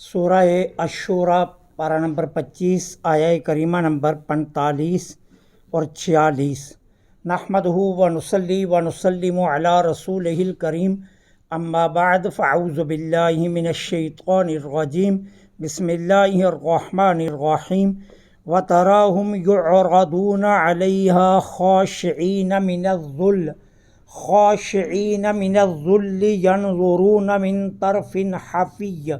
سورہ الشورى پارہ نمبر 25 آیہ کریمہ نمبر 45 اور 46۔ نحمدہ ونصلی ونسلم علی رسولہ الکریم، اما بعد فاعوذ باللہ من الشیطان الرجیم، بسم اللہ الرحمن الرحیم۔ وتراہم یعرضون علیہا خاشعین من الذل ینظرون من طرف خفی۔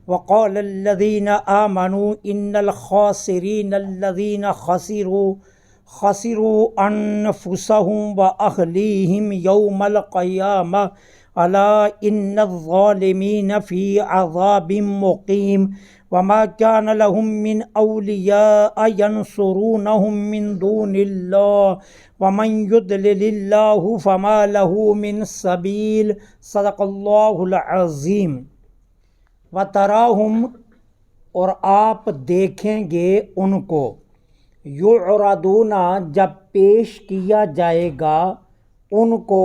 وقال الذین آمنوا ان الخاسرین الذین خسروا انفسهم واہلیہم یوم القیامہ الا ان الظالمین فی عذاب مقیم۔ وما كان لهم من اولیاء ینصرونهم من دون اللہ ومن یضلل اللہ فما له من سبیل۔ صدق اللہ العظیم۔ وتراہم، اور آپ دیکھیں گے ان کو، یعرضون، جب پیش کیا جائے گا ان کو،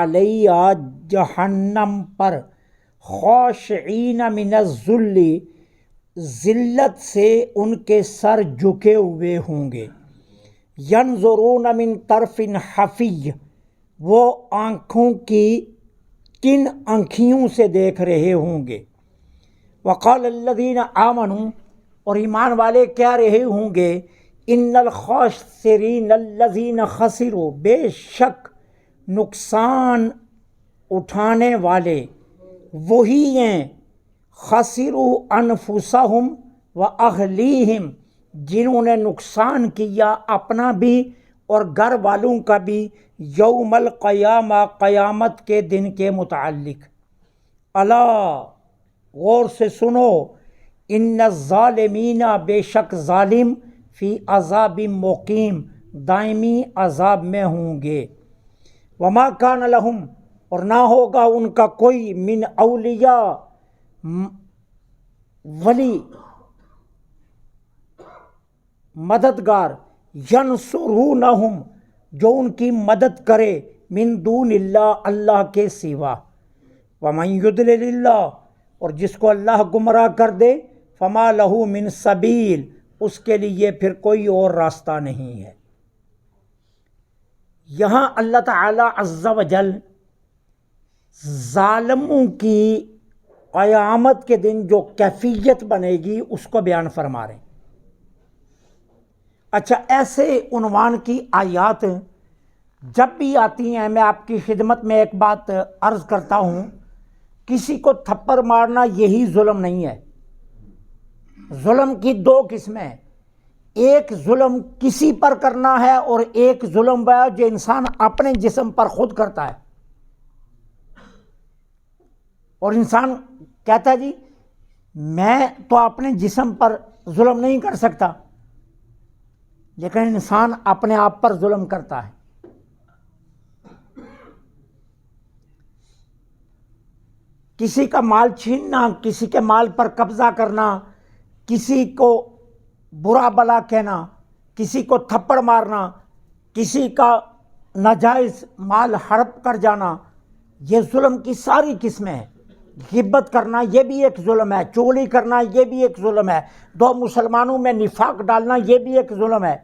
علیہ، جہنم پر، خاشعین من الذل، ذلت سے ان کے سر جھکے ہوئے ہوں گے، ینظرون من طرف خفی، وہ آنکھوں کی کن آنکھیوں سے دیکھ رہے ہوں گے۔ وقال الذین آمنوا، اور ایمان والے کہہ رہے ہوں گے، ان الخاسرین الذین خسروا، بے شک نقصان اٹھانے والے وہی ہیں، خسروا انفسہم واہلیہم، جنہوں نے نقصان کیا اپنا بھی اور گھر والوں کا بھی، یوم القیامہ، قیامت کے دن کے متعلق۔ الا، غور سے سنو، ان الظالمین، بے شک ظالم، فی عذاب مقیم، دائمی عذاب میں ہوں گے۔ وما کان لہم، اور نہ ہوگا ان کا کوئی، من اولیاء، ولی، مددگار، ینصرونہم، جو ان کی مدد کرے، من دون اللہ، اللہ کے سوا۔ ومن یضلل اللہ، اور جس کو اللہ گمراہ کر دے، فما لہ من سبیل، اس کے لیے پھر کوئی اور راستہ نہیں ہے۔ یہاں اللہ تعالی عز و جل ظالموں کی قیامت کے دن جو کیفیت بنے گی اس کو بیان فرما رہے ہیں۔ اچھا، ایسے عنوان کی آیات جب بھی آتی ہیں، میں آپ کی خدمت میں ایک بات عرض کرتا ہوں، کسی کو تھپڑ مارنا یہی ظلم نہیں ہے۔ ظلم کی دو قسمیں ہیں، ایک ظلم کسی پر کرنا ہے اور ایک ظلم ہے جو انسان اپنے جسم پر خود کرتا ہے۔ اور انسان کہتا ہے جی میں تو اپنے جسم پر ظلم نہیں کر سکتا، لیکن انسان اپنے آپ پر ظلم کرتا ہے۔ کسی کا مال چھیننا، کسی کے مال پر قبضہ کرنا، کسی کو برا بلا کہنا، کسی کو تھپڑ مارنا، کسی کا ناجائز مال ہڑپ کر جانا، یہ ظلم کی ساری قسمیں ہیں۔ غیبت کرنا یہ بھی ایک ظلم ہے، چغلی کرنا یہ بھی ایک ظلم ہے، دو مسلمانوں میں نفاق ڈالنا یہ بھی ایک ظلم ہے،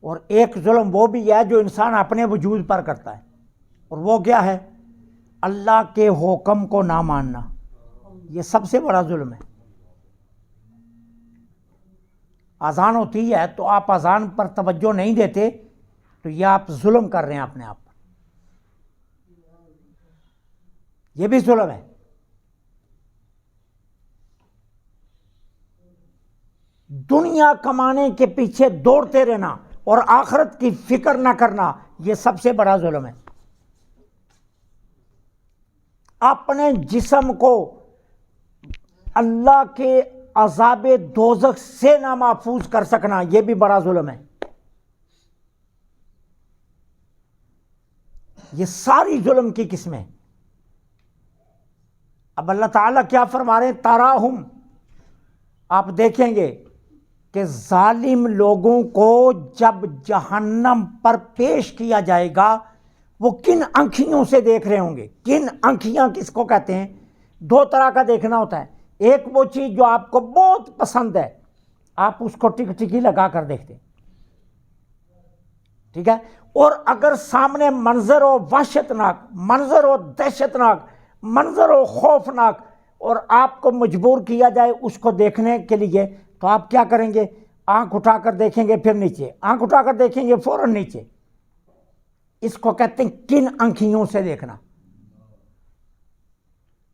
اور ایک ظلم وہ بھی ہے جو انسان اپنے وجود پر کرتا ہے، اور وہ کیا ہے؟ اللہ کے حکم کو نہ ماننا، یہ سب سے بڑا ظلم ہے۔ اذان ہوتی ہے تو آپ اذان پر توجہ نہیں دیتے تو یہ آپ ظلم کر رہے ہیں اپنے آپ پر، یہ بھی ظلم ہے۔ دنیا کمانے کے پیچھے دوڑتے رہنا اور آخرت کی فکر نہ کرنا، یہ سب سے بڑا ظلم ہے۔ اپنے جسم کو اللہ کے عذاب دوزخ سے نہ محفوظ کر سکنا، یہ بھی بڑا ظلم ہے۔ یہ ساری ظلم کی قسمیں۔ اب اللہ تعالیٰ کیا فرما رہے ہیں؟ تراہم، آپ دیکھیں گے کہ ظالم لوگوں کو جب جہنم پر پیش کیا جائے گا وہ کن آنکھیوں سے دیکھ رہے ہوں گے۔ کن آنکھیاں کس کو کہتے ہیں؟ دو طرح کا دیکھنا ہوتا ہے، ایک وہ چیز جو آپ کو بہت پسند ہے، آپ اس کو ٹک ٹکی لگا کر دیکھتے، ٹھیک ہے، اور اگر سامنے منظر ہو وحشتناک، منظر ہو دہشتناک، منظر ہو خوفناک، اور آپ کو مجبور کیا جائے اس کو دیکھنے کے لیے، تو آپ کیا کریں گے؟ آنکھ اٹھا کر دیکھیں گے، پھر نیچے، آنکھ اٹھا کر دیکھیں گے، فوراً نیچے۔ اس کو کہتے ہیں کن آنکھیوں سے دیکھنا۔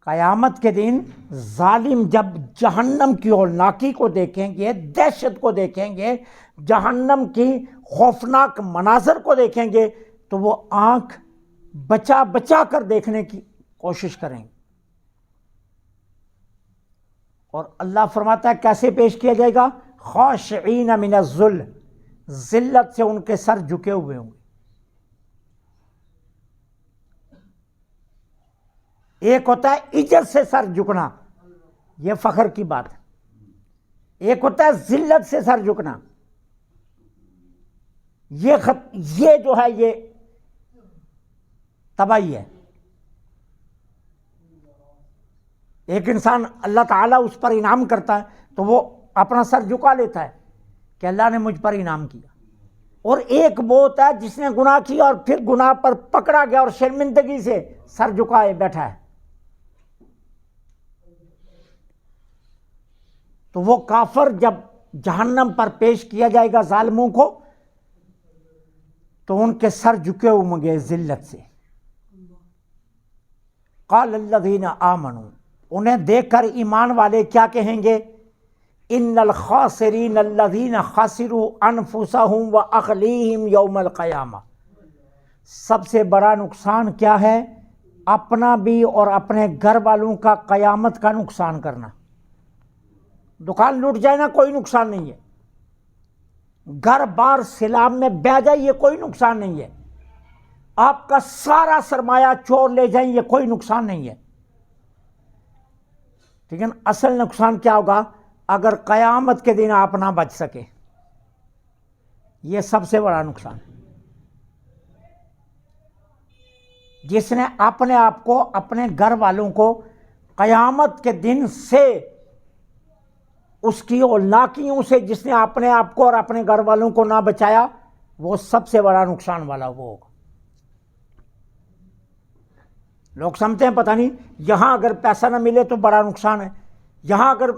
قیامت کے دن ظالم جب جہنم کی ہولناکی کو دیکھیں گے، دہشت کو دیکھیں گے، جہنم کی خوفناک مناظر کو دیکھیں گے، تو وہ آنکھ بچا بچا کر دیکھنے کی کوشش کریں گے۔ اور اللہ فرماتا ہے کیسے پیش کیا جائے گا؟ خاشعین من الذل، ذلت سے ان کے سر جھکے ہوئے ہوں گے۔ ایک ہوتا ہے عزت سے سر جھکنا، یہ فخر کی بات ہے، ایک ہوتا ہے ذلت سے سر جھکنا، یہ جو ہے یہ تباہی ہے۔ ایک انسان اللہ تعالیٰ اس پر انعام کرتا ہے تو وہ اپنا سر جھکا لیتا ہے کہ اللہ نے مجھ پر انعام کیا، اور ایک وہ ہوتا ہے جس نے گناہ کیا اور پھر گناہ پر پکڑا گیا اور شرمندگی سے سر جھکائے بیٹھا ہے، تو وہ کافر جب جہنم پر پیش کیا جائے گا ظالموں کو، تو ان کے سر جھکے ہوں گے ذلت سے۔ قال الذین آمنوا، انہیں دیکھ کر ایمان والے کیا کہیں گے؟ ان الخاسرین الذین خسروا انفسهم واہلیہم یوم القیامہ، سب سے بڑا نقصان کیا ہے؟ اپنا بھی اور اپنے گھر والوں کا قیامت کا نقصان کرنا۔ دکان لوٹ جائے نا، کوئی نقصان نہیں ہے، گھر بار سیلاب میں بہہ جائے، یہ کوئی نقصان نہیں ہے، آپ کا سارا سرمایہ چور لے جائیں، یہ کوئی نقصان نہیں ہے، لیکن اصل نقصان کیا ہوگا؟ اگر قیامت کے دن آپ نہ بچ سکے، یہ سب سے بڑا نقصان۔ جس نے اپنے آپ کو، اپنے گھر والوں کو قیامت کے دن سے، اس کی ہولناکیوں سے جس نے اپنے آپ کو اور اپنے گھر والوں کو نہ بچایا، وہ سب سے بڑا نقصان والا وہ ہوگا۔ لوگ سمجھتے ہیں پتہ نہیں یہاں اگر پیسہ نہ ملے تو بڑا نقصان ہے، یہاں اگر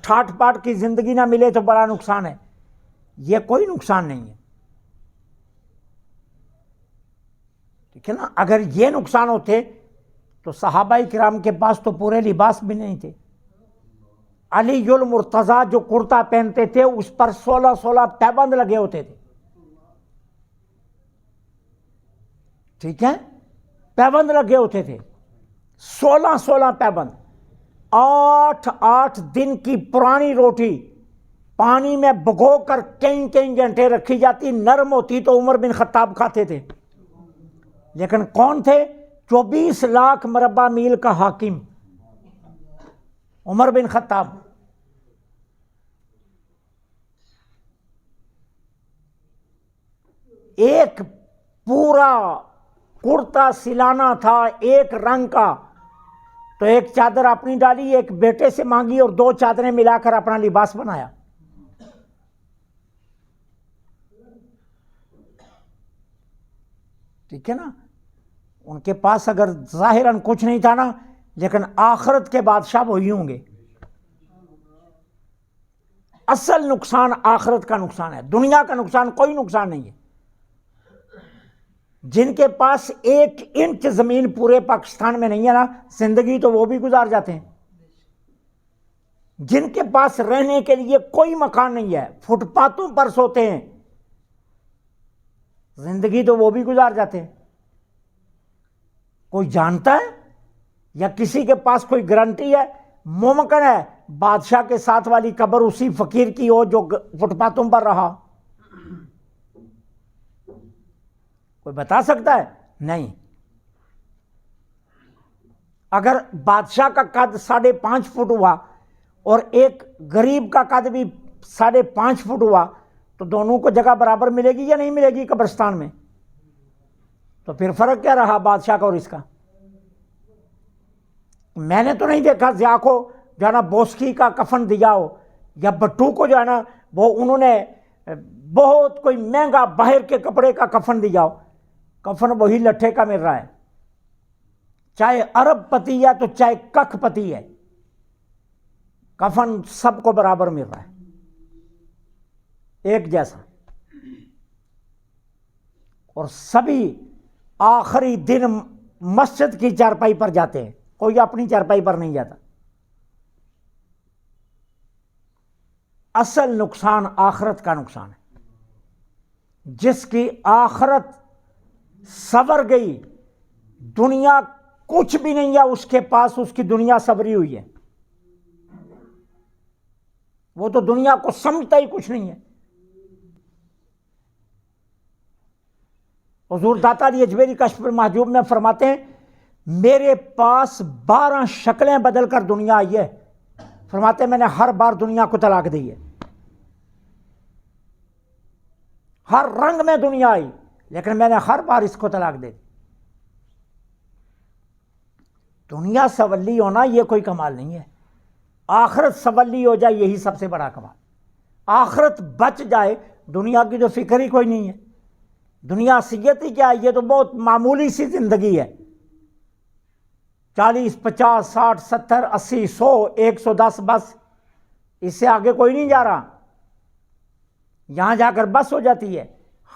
ٹھاٹ پاٹ کی زندگی نہ ملے تو بڑا نقصان ہے، یہ کوئی نقصان نہیں ہے، ٹھیک ہے نا؟ اگر یہ نقصان ہوتے تو صحابہ کرام کے پاس تو پورے لباس بھی نہیں تھے۔ علی المرتضیٰ جو کرتا پہنتے تھے اس پر 16 پیبند لگے ہوتے تھے، ٹھیک ہے، پیبند لگے ہوتے تھے، 16 پیبند، 8 دن کی پرانی روٹی پانی میں بھگو کر کئی گھنٹے رکھی جاتی، نرم ہوتی تو عمر بن خطاب کھاتے تھے، لیکن کون تھے؟ 24 لاکھ مربع میل کا حاکم عمر بن خطاب۔ ایک پورا کرتا سلانا تھا ایک رنگ کا، تو ایک چادر اپنی ڈالی، ایک بیٹے سے مانگی، اور 2 چادریں ملا کر اپنا لباس بنایا۔ ٹھیک ہے نا؟ ان کے پاس اگر ظاہراً کچھ نہیں تھا نا، لیکن آخرت کے بادشاہ وہی ہوں گے۔ اصل نقصان آخرت کا نقصان ہے، دنیا کا نقصان کوئی نقصان نہیں ہے۔ جن کے پاس 1 انچ زمین پورے پاکستان میں نہیں ہے نا، زندگی تو وہ بھی گزار جاتے ہیں۔ جن کے پاس رہنے کے لیے کوئی مکان نہیں ہے، فٹ پاتھوں پر سوتے ہیں، زندگی تو وہ بھی گزار جاتے ہیں۔ کوئی جانتا ہے یا کسی کے پاس کوئی گارنٹی ہے؟ ممکن ہے بادشاہ کے ساتھ والی قبر اسی فقیر کی ہو جو فٹ پاتھوں پر رہا؟ کوئی بتا سکتا ہے؟ نہیں۔ اگر بادشاہ کا قد 5.5 فٹ ہوا اور ایک غریب کا قد بھی 5.5 فٹ ہوا، تو دونوں کو جگہ برابر ملے گی یا نہیں ملے گی قبرستان میں؟ تو پھر فرق کیا رہا بادشاہ کا اور اس کا؟ میں نے تو نہیں دیکھا ضیاء کو جو ہے نا بوسکی کا کفن دیا ہو، یا بٹو کو جو ہے نا وہ انہوں نے بہت کوئی مہنگا باہر کے کپڑے کا کفن دیا ہو۔ کفن وہی لٹھے کا مل رہا ہے، چاہے ارب پتی ہے تو چاہے ککھ پتی ہے، کفن سب کو برابر مل رہا ہے، ایک جیسا، اور سبھی آخری دن مسجد کی چارپائی پر جاتے ہیں، کوئی اپنی چارپائی پر نہیں جاتا۔ اصل نقصان آخرت کا نقصان ہے۔ جس کی آخرت سنور گئی، دنیا کچھ بھی نہیں ہے اس کے پاس، اس کی دنیا سنوری ہوئی ہے، وہ تو دنیا کو سمجھتا ہی کچھ نہیں ہے۔ حضور داتا علی اجمیری کشف المحجوب میں فرماتے ہیں میرے پاس 12 شکلیں بدل کر دنیا آئی ہے، فرماتے ہیں میں نے ہر بار دنیا کو طلاق دی ہے، ہر رنگ میں دنیا آئی لیکن میں نے ہر بار اس کو طلاق دے دی۔ دنیا سولی ہونا یہ کوئی کمال نہیں ہے، آخرت سولی ہو جائے یہی سب سے بڑا کمال۔ آخرت بچ جائے، دنیا کی تو فکر ہی کوئی نہیں ہے، دنیا سیت ہی کیا ہے، یہ تو بہت معمولی سی زندگی ہے، 40 50 60 70 80 100 110 بس، اس سے آگے کوئی نہیں جا رہا، یہاں جا کر بس ہو جاتی ہے،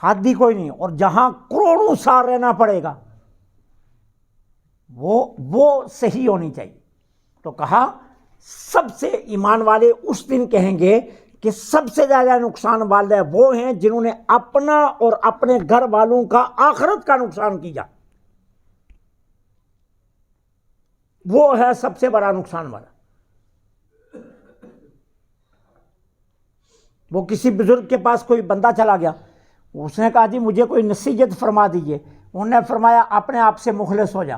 حد ہی کوئی نہیں، اور جہاں کروڑوں سال رہنا پڑے گا وہ صحیح ہونی چاہیے۔ تو کہا سب سے ایمان والے اس دن کہیں گے کہ سب سے زیادہ نقصان والے وہ ہیں جنہوں نے اپنا اور اپنے گھر والوں کا آخرت کا نقصان کیا، وہ ہے سب سے بڑا نقصان والا۔ وہ کسی بزرگ کے پاس کوئی بندہ چلا گیا، اس نے کہا جی مجھے کوئی نصیحت فرما دیجئے، انہوں نے فرمایا اپنے آپ سے مخلص ہو جا۔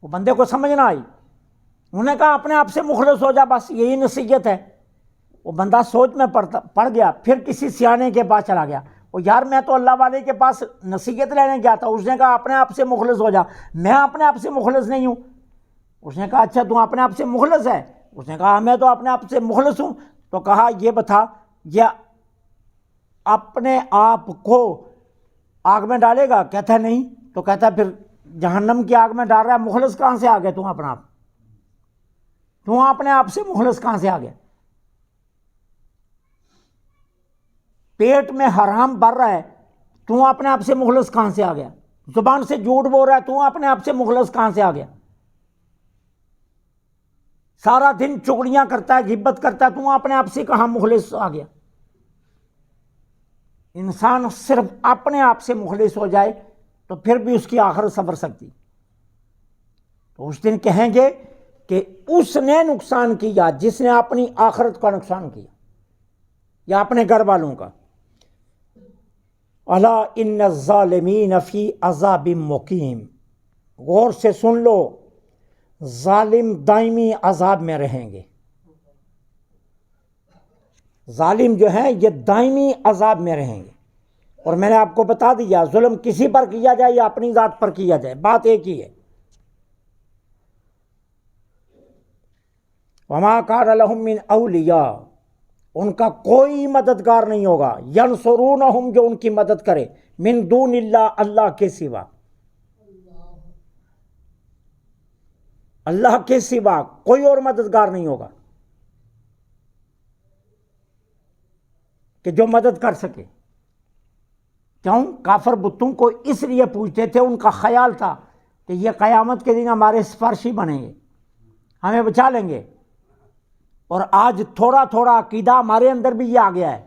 وہ بندے کو سمجھ نہ آئی، انہوں نے کہا اپنے آپ سے مخلص ہو جا، بس یہی نصیحت ہے۔ وہ بندہ سوچ میں پڑ گیا، پھر کسی سیانے کے پاس چلا گیا، وہ یار میں تو اللہ والے کے پاس نصیحت لینے گیا تھا، اس نے کہا اپنے آپ سے مخلص ہو جا، میں اپنے آپ سے مخلص نہیں ہوں۔ اس نے کہا اچھا تو اپنے آپ سے مخلص ہے؟ اس نے کہا میں تو اپنے آپ سے مخلص ہوں۔ تو کہا یہ بتا یہ اپنے آپ کو آگ میں ڈالے گا؟ کہتا ہے نہیں۔ تو کہتا ہے پھر جہنم کی آگ میں ڈال رہا ہے، مخلص کہاں سے آ گیا تو اپنا آپ؟ تو اپنے آپ سے مخلص کہاں سے آ گیا؟ پیٹ میں حرام بھر رہا ہے، تو اپنے آپ سے مخلص کہاں سے آ گیا؟ زبان سے جھوٹ بول رہا ہے، تو اپنے آپ سے مخلص کہاں سے آ گیا؟ سارا دن چغلیاں کرتا ہے، غیبت کرتا ہے، تو اپنے آپ سے کہاں مخلص آ گیا؟ انسان صرف اپنے آپ سے مخلص ہو جائے تو پھر بھی اس کی آخرت سنور سکتی۔ تو اس دن کہیں گے کہ اس نے نقصان کیا جس نے اپنی آخرت کا نقصان کیا یا اپنے گھر والوں کا۔ الا ان الظالمین فی عذاب مقیم، غور سے سن لو، ظالم دائمی عذاب میں رہیں گے۔ ظالم جو ہیں یہ دائمی عذاب میں رہیں گے۔ اور میں نے آپ کو بتا دیا ظلم کسی پر کیا جائے یا اپنی ذات پر کیا جائے، بات ایک ہی ہے۔ وما کان لہم من اولیاء، ان کا کوئی مددگار نہیں ہوگا، ینصرونہم جو ان کی مدد کرے، من دون اللہ، اللہ کے سوا، اللہ کے سوا کوئی اور مددگار نہیں ہوگا کہ جو مدد کر سکے۔ کیوں؟ کافر بتوں کو اس لیے پوچھتے تھے، ان کا خیال تھا کہ یہ قیامت کے دن ہمارے سفارشی بنیں گے، ہمیں بچا لیں گے۔ اور آج تھوڑا تھوڑا عقیدہ ہمارے اندر بھی یہ آ گیا ہے،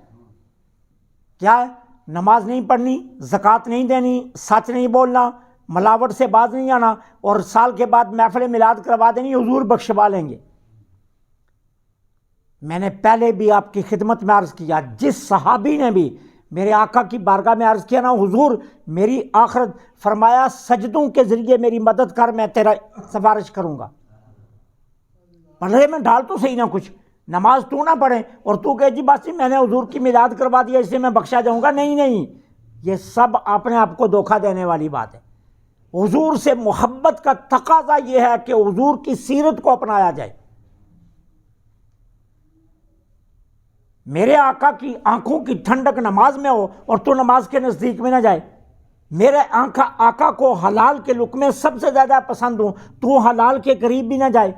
کیا ہے؟ نماز نہیں پڑھنی، زکوٰۃ نہیں دینی، سچ نہیں بولنا، ملاوٹ سے باز نہیں آنا، اور سال کے بعد محفل میلاد کروا دینی، حضور بخشوا لیں گے۔ میں نے پہلے بھی آپ کی خدمت میں عرض کیا، جس صحابی نے بھی میرے آقا کی بارگاہ میں عرض کیا نا حضور میری آخرت، فرمایا سجدوں کے ذریعے میری مدد کر، میں تیرا سفارش کروں گا۔ پلڑے میں ڈال تو صحیح نہ کچھ، نماز تو نہ پڑھے اور تو کہے جی بس میں نے حضور کی میلاد کروا دیا اس سے میں بخشا جاؤں گا، نہیں نہیں، یہ سب اپنے آپ کو دھوکہ دینے والی بات ہے۔ حضور سے محبت کا تقاضا یہ ہے کہ حضور کی سیرت کو اپنایا جائے. میرے آقا کی آنکھوں کی ٹھنڈک نماز میں ہو اور تو نماز کے نزدیک میں نہ جائے. میرے آقا کو حلال کے لقمے سب سے زیادہ پسند ہوں، تو حلال کے قریب بھی نہ جائے.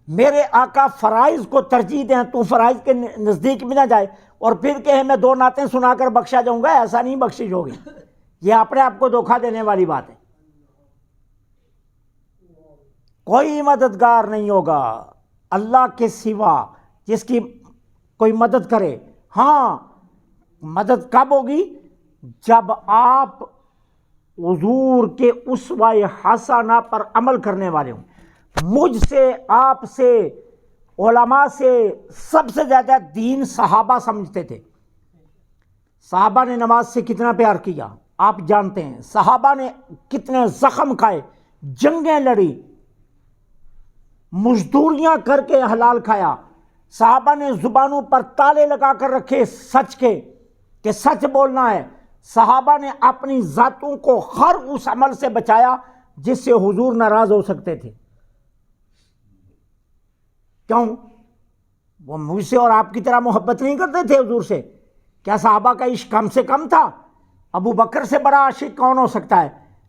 میرے آقا فرائض کو ترجیح دیں، تو فرائض کے نزدیک بھی نہ جائے اور پھر کہے میں 2 نعتیں سنا کر بخشا جاؤں گا. ایسا نہیں بخشش ہوگی. یہ اپنے آپ کو دھوکہ دینے والی بات ہے. کوئی مددگار نہیں ہوگا اللہ کے سوا جس کی کوئی مدد کرے. ہاں، مدد کب ہوگی؟ جب آپ حضور کے اسوہ حسنہ پر عمل کرنے والے ہوں. مجھ سے، آپ سے، علماء سے سب سے زیادہ دین صحابہ سمجھتے تھے. صحابہ نے نماز سے کتنا پیار کیا آپ جانتے ہیں. صحابہ نے کتنے زخم کھائے، جنگیں لڑی، مزدوریاں کر کے حلال کھایا. صحابہ نے زبانوں پر تالے لگا کر رکھے سچ کے کہ سچ بولنا ہے. صحابہ نے اپنی ذاتوں کو ہر اس عمل سے بچایا جس سے حضور ناراض ہو سکتے تھے. کیوں؟ وہ مجھ سے اور آپ کی طرح محبت نہیں کرتے تھے حضور سے. کیا صحابہ کا عشق کم سے کم تھا؟ ابو بکر سے بڑا عاشق کون ہو سکتا ہے؟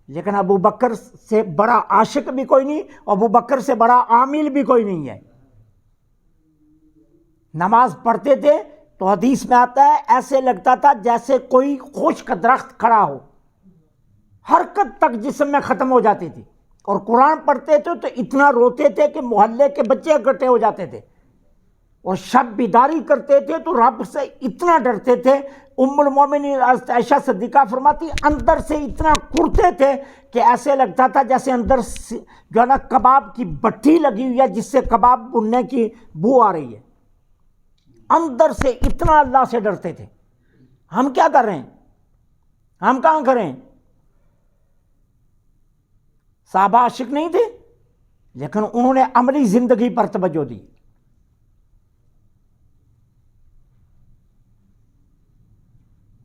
لیکن ابو بکر سے بڑا عاشق بھی کوئی نہیں، ابو بکر سے بڑا عامل بھی کوئی نہیں ہے. نماز پڑھتے تھے تو حدیث میں آتا ہے ایسے لگتا تھا جیسے کوئی خشک درخت کھڑا ہو، حرکت تک جسم میں ختم ہو جاتی تھی. اور قرآن پڑھتے تھے تو اتنا روتے تھے کہ محلے کے بچے اکٹھے ہو جاتے تھے. اور شب بیداری کرتے تھے تو رب سے اتنا ڈرتے تھے. ام المومنین عائشہ صدیقہ فرماتی اندر سے اتنا کرتے تھے کہ ایسے لگتا تھا جیسے اندر جو ہے نا کباب کی بٹھی لگی ہوئی ہے جس سے کباب بننے کی بو آ رہی ہے. اندر سے اتنا اللہ سے ڈرتے تھے. ہم کیا کر رہے ہیں؟ ہم کہاں کریں؟ صحابہ عاشق نہیں تھے لیکن انہوں نے عملی زندگی پر توجہ دی.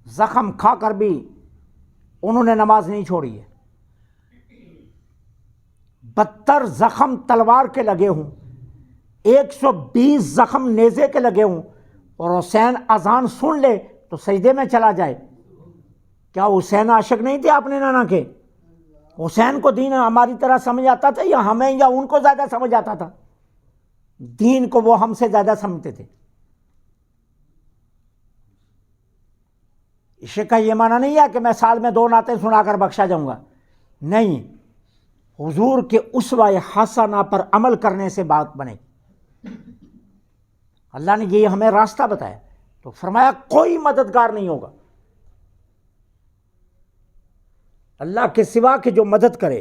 زخم کھا کر بھی انہوں نے نماز نہیں چھوڑی ہے. 72 زخم تلوار کے لگے ہوں، 120 زخم نیزے کے لگے ہوں اور حسین اذان سن لے تو سجدے میں چلا جائے. کیا حسین عاشق نہیں تھے اپنے نانا کے؟ حسین کو دین ہماری طرح سمجھ آتا تھا یا ہمیں یا ان کو زیادہ سمجھ آتا تھا؟ دین کو وہ ہم سے زیادہ سمجھتے تھے. عشق کا یہ معنی نہیں ہے کہ میں سال میں 2 نعتیں سنا کر بخشا جاؤں گا. نہیں، حضور کے اسوہ حسنہ پر عمل کرنے سے بات بنے. اللہ نے یہ ہمیں راستہ بتایا تو فرمایا کوئی مددگار نہیں ہوگا اللہ کے سوا کہ جو مدد کرے.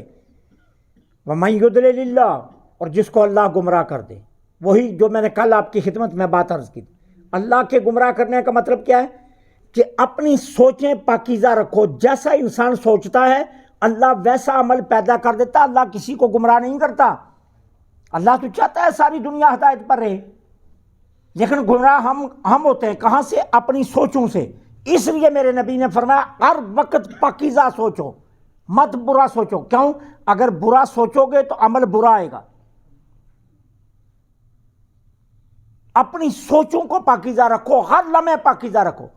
وَمَن يُضْلِلِ اللَّهُ، اور جس کو اللہ گمراہ کر دے. وہی جو میں نے کل آپ کی خدمت میں بات عرض کی. اللہ کے گمراہ کرنے کا مطلب کیا ہے؟ کہ اپنی سوچیں پاکیزہ رکھو. جیسا انسان سوچتا ہے اللہ ویسا عمل پیدا کر دیتا. اللہ کسی کو گمراہ نہیں کرتا. اللہ تو چاہتا ہے ساری دنیا ہدایت پر رہے، لیکن گمراہ ہم ہوتے ہیں. کہاں سے؟ اپنی سوچوں سے. اس لیے میرے نبی نے فرمایا ہر وقت پاکیزہ سوچو، مت برا سوچو. کیوں؟ اگر برا سوچو گے تو عمل برا آئے گا. اپنی سوچوں کو پاکیزہ رکھو، ہر لمحے پاکیزہ رکھو.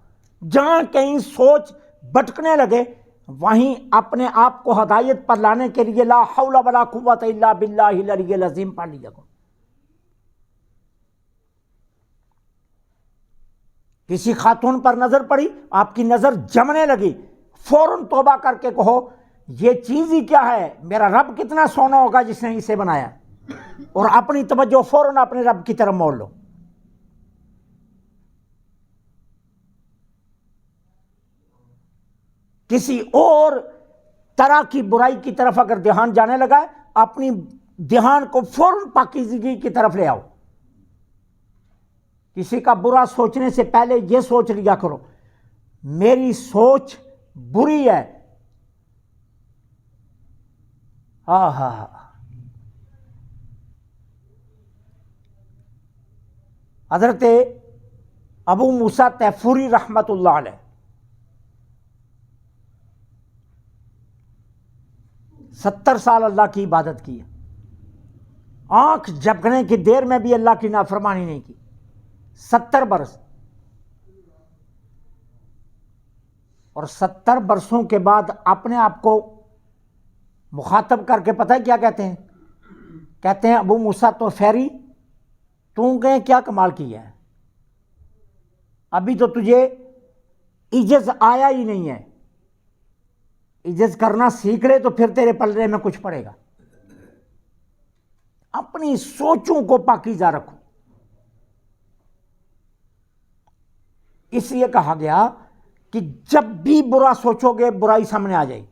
جہاں کہیں سوچ بھٹکنے لگے وہیں اپنے آپ کو ہدایت پر لانے کے لیے لا حول ولا قوت الا باللہ العلی العظیم پڑھ لیا کرو. کسی خاتون پر نظر پڑی، آپ کی نظر جمنے لگی، فوراً توبہ کر کے کہو یہ چیز ہی کیا ہے، میرا رب کتنا سونا ہوگا جس نے اسے بنایا، اور اپنی توجہ فوراً اپنے رب کی طرف موڑ لو. کسی اور طرح کی برائی کی طرف اگر دھیان جانے لگا ہے، اپنی دھیان کو فوراً پاکیزگی کی طرف لے آؤ. کسی کا برا سوچنے سے پہلے یہ سوچ لیا کرو میری سوچ بری ہے. ہاں ہاں ہاں. حضرت ابو موسیٰ طیفوری رحمۃ اللہ علیہ 70 سال اللہ کی عبادت کی ہے، آنکھ جھپکنے کی دیر میں بھی اللہ کی نافرمانی نہیں کی، 70 برس، اور 70 برسوں کے بعد اپنے آپ کو مخاطب کر کے پتہ ہے کیا کہتے ہیں؟ کہتے ہیں ابو موسیٰ تو فیری، تو کہیں کیا کمال کیا ہے، ابھی تو تجھے عجز آیا ہی نہیں ہے، عجز کرنا سیکھ لے تو پھر تیرے پلڑے میں کچھ پڑے گا۔ اپنی سوچوں کو پاکیزہ رکھو، اس لیے کہا گیا کہ جب بھی برا سوچو گے برائی سامنے آ جائے گی۔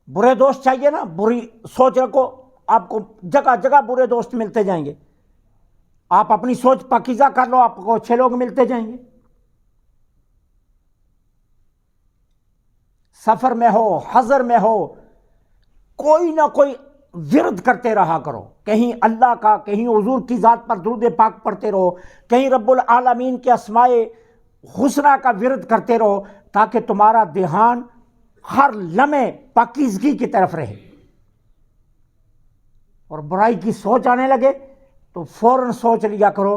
برے دوست چاہیے نا، بری سوچ رکھو، آپ کو جگہ جگہ برے دوست ملتے جائیں گے، آپ اپنی سوچ پاکیزہ کر لو، آپ کو اچھے لوگ ملتے جائیں گے۔ سفر میں ہو، حضر میں ہو، کوئی نہ کوئی ورد کرتے رہا کرو، کہیں اللہ کا، کہیں حضور کی ذات پر درود پاک پڑھتے رہو، کہیں رب العالمین کے اسماء حسنہ کا ورد کرتے رہو، تاکہ تمہارا دھیان ہر لمحے پاکیزگی کی طرف رہے۔ اور برائی کی سوچ آنے لگے تو فوراً سوچ لیا کرو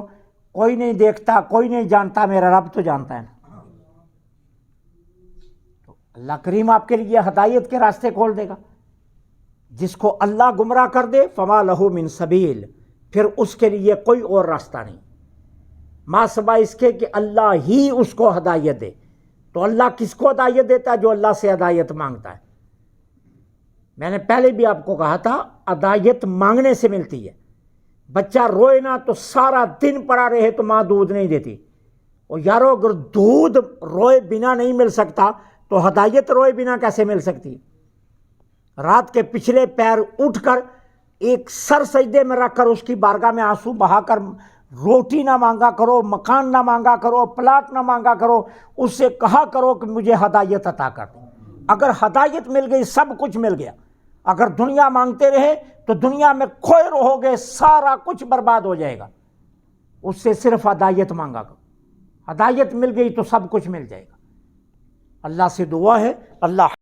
کوئی نہیں دیکھتا، کوئی نہیں جانتا، میرا رب تو جانتا ہے نا۔ تو اللہ کریم آپ کے لیے ہدایت کے راستے کھول دے گا۔ جس کو اللہ گمراہ کر دے فما لہ من سبیل، پھر اس کے لیے کوئی اور راستہ نہیں، ما سوائے اس کے کہ اللہ ہی اس کو ہدایت دے۔ تو اللہ کس کو ہدایت دیتا ہے؟ جو اللہ سے ہدایت مانگتا ہے۔ میں نے پہلے بھی آپ کو کہا تھا ہدایت مانگنے سے ملتی ہے۔ بچہ روئے نا تو سارا دن پڑا رہے تو ماں دودھ نہیں دیتی، اور یارو اگر دودھ روئے بنا نہیں مل سکتا تو ہدایت روئے بنا کیسے مل سکتی؟ رات کے پچھلے پیر اٹھ کر ایک سر سجدے میں رکھ کر اس کی بارگاہ میں آنسو بہا کر روٹی نہ مانگا کرو، مکان نہ مانگا کرو، پلاٹ نہ مانگا کرو، اس سے کہا کرو کہ مجھے ہدایت عطا کر دے۔ اگر ہدایت مل گئی سب کچھ مل گیا۔ اگر دنیا مانگتے رہے تو دنیا میں کھوئے رہو گے، سارا کچھ برباد ہو جائے گا۔ اس سے صرف ہدایت مانگا کرو، ہدایت مل گئی تو سب کچھ مل جائے گا۔ اللہ سے دعا ہے اللہ